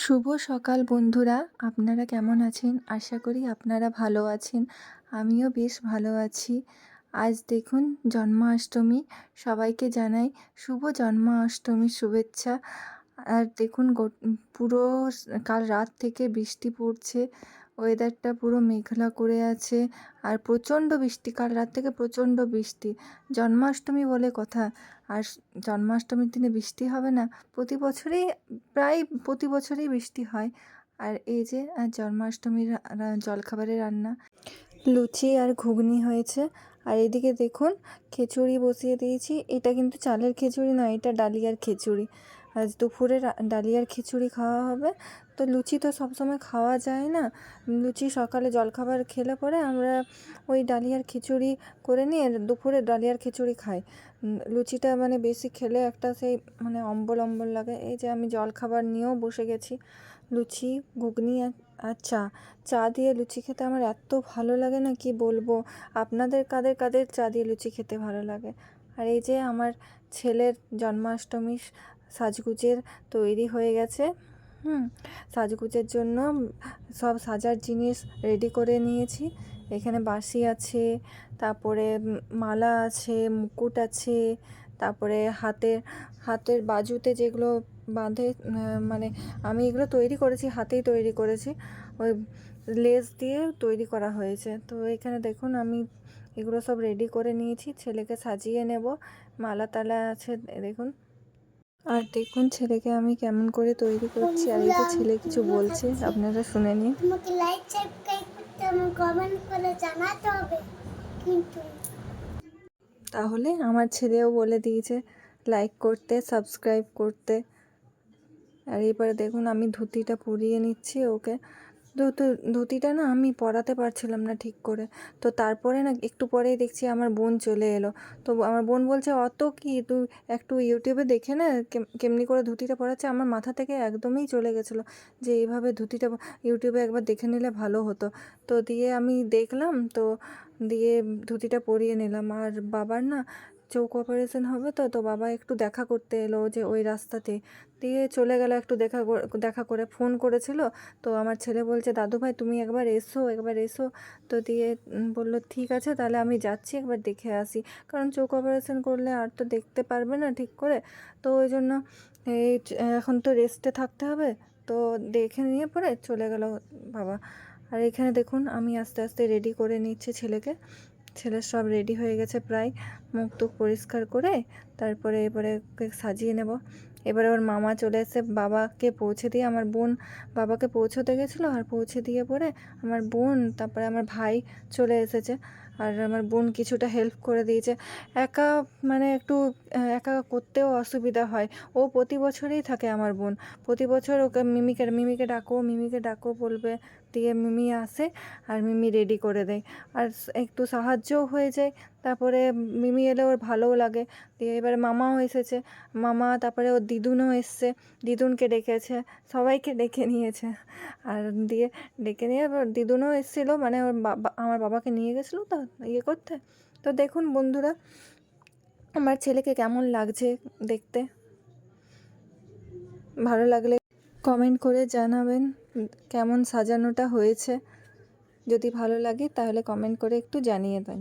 শুভ সকাল বন্ধুরা, আপনারা কেমন আছেন? আশা করি আপনারা ভালো আছেন। আমিও বেশ ভালো আছি। আজ দেখুন জন্মাষ্টমী। সবাইকে জানাই শুভ জন্মাষ্টমীর শুভেচ্ছা। আর দেখুন পুরো কাল রাত থেকে বৃষ্টি পড়ছে। ওয়েদারটা পুরো মেঘলা করে আছে আর প্রচণ্ড বৃষ্টি, কাল রাত থেকে প্রচণ্ড বৃষ্টি। জন্মাষ্টমী বলে কথা, আর জন্মাষ্টমীর দিনে বৃষ্টি হবে না? প্রায় প্রতি বছরই বৃষ্টি হয়। আর এই যে জন্মাষ্টমীর জলখাবারের রান্না, লুচি আর ঘুগনি হয়েছে। আর এদিকে দেখুন খিচুড়ি বসিয়ে দিয়েছি। এটা কিন্তু চালের খিচুড়ি নয়, এটা ডালিয়ার খিচুড়ি। আজ দুপুরে ডালিয়ার খিচুড়ি খাওয়া হবে। তো লুচি তো সবসময় খাওয়া যায় না, লুচি সকালে জলখাবার খেলে পরে আমরা ওই ডালিয়ার খিচুড়ি করে নিয়ে দুপুরে ডালিয়ার খিচুড়ি খাই। লুচিটা মানে বেশি খেলে একটা সেই মানে অম্বল অম্বল লাগে। এই যে আমি জলখাবার নিয়েও বসে গেছি, লুচি ঘুগনি আর চা দিয়ে লুচি খেতে আমার এত ভালো লাগে না, কি বলবো। আপনাদের কাদের কাদের চা দিয়ে লুচি খেতে ভালো লাগে? আর এই যে আমার ছেলের জন্মাষ্টমী সাজগুজের তৈরি হয়ে গেছে। সাজগুজের জন্য সব সাজার জিনিস রেডি করে নিয়েছি। এখানে বাঁশি আছে, তারপরে মালা আছে, মুকুট আছে, তারপরে হাতের বাজুতে যেগুলো বাঁধে, মানে আমি এগুলো তৈরি করেছি, হাতেই তৈরি করেছি, ওই লেস দিয়ে তৈরি করা হয়েছে। তো এখানে দেখুন আমি এগুলো সব রেডি করে নিয়েছি, ছেলেকে সাজিয়ে নেব। মালা তালা আছে দেখুন। আর দেখুন ছেলেকে আমি কেমন করে তৈরি করছি। আর এই যে ছেলে কিছু বলছে, আপনারা শুনে নিন। তোমাকে লাইক সাবস্ক্রাইব করতে এবং কমেন্ট করে জানাতে হবে কিন্তু। তাহলে আমার ছেলেও বলে দিয়েছে লাইক করতে, সাবস্ক্রাইব করতে। আর এবারে দেখুন আমি ধুতিটা পরিয়ে নিচ্ছি ওকে। ধুতিটা না আমি পরাতে পারছিলাম না ঠিক করে। তো তারপরে না একটু পরেই দেখছি আমার বোন চলে এলো। তো আমার বোন বলছে, অত কি তুই একটু ইউটিউবে দেখে না কেমনি করে ধুতিটা পরাচ্ছে। আমার মাথা থেকে একদমই চলে গেছিলো যে এইভাবে ধুতিটা ইউটিউবে একবার দেখে নিলে ভালো হতো। তো দিয়ে আমি দেখলাম, তো দিয়ে ধুতিটা পরিয়ে নিলাম। আর বাবার না চোখ অপারেশন হবে, তো বাবা একটু দেখা করতে এলো যে ওই রাস্তাতে, দিয়ে চলে গেল। একটু দেখা করে ফোন করেছিল। তো আমার ছেলে বলছে, দাদু ভাই তুমি একবার এসো। তো দিয়ে বললো ঠিক আছে তাহলে আমি যাচ্ছি, একবার দেখে আসি। কারণ চোখ অপারেশন করলে আর তো দেখতে পারবে না ঠিক করে। তো ওই জন্য এই এখন তো রেস্টে থাকতে হবে। তো দেখে নিয়ে পরে চলে গেল বাবা। আর এখানে দেখুন আমি আস্তে আস্তে রেডি করে নিচ্ছি ছেলেকে। ছেলের সব রেডি হয়ে গেছে প্রায়, মুখ টুখ পরিষ্কার করে তারপরে এবারে ওকে সাজিয়ে নেব। এবারে ওর মামা চলে এসে বাবাকে পৌঁছে দিয়ে, আমার বোন বাবাকে পৌঁছতে গেছিলো, আর পৌঁছে দিয়ে পরে আমার বোন তারপরে আমার ভাই চলে এসেছে। আর আমার বোন কিছুটা হেল্প করে দিয়েছে। একা মানে একটু একা করতেও অসুবিধা হয়। ও প্রতি বছরেই থাকে আমার বোন, প্রতি বছর ওকে মিমিকে ডাকো বলবে, দিয়ে মিমি আসে আর মিমি রেডি করে দেয়। আর একটু সাহায্যও হয়ে যায়। তারপরে মিমি এলে ওর ভালোও লাগে। দিয়ে এবারে মামাও এসেছে, মামা তারপরে ওর দিদুনও এসছে, দিদুনকে ডেকেছে, সবাইকে ডেকে নিয়েছে। আর দিয়ে ডেকে নিয়ে এবার দিদুনও এসেছিলো, মানে ওর আমার বাবাকে নিয়ে গেছিলো তো করতে। তো দেখুন বন্ধুরা আমার ছেলেকে কেমন লাগছে দেখতে। ভালো লাগলে কমেন্ট করে জানাবেন কেমন সাজানোটা হয়েছে। যদি ভালো লাগে তাহলে কমেন্ট করে একটু জানিয়ে দেন।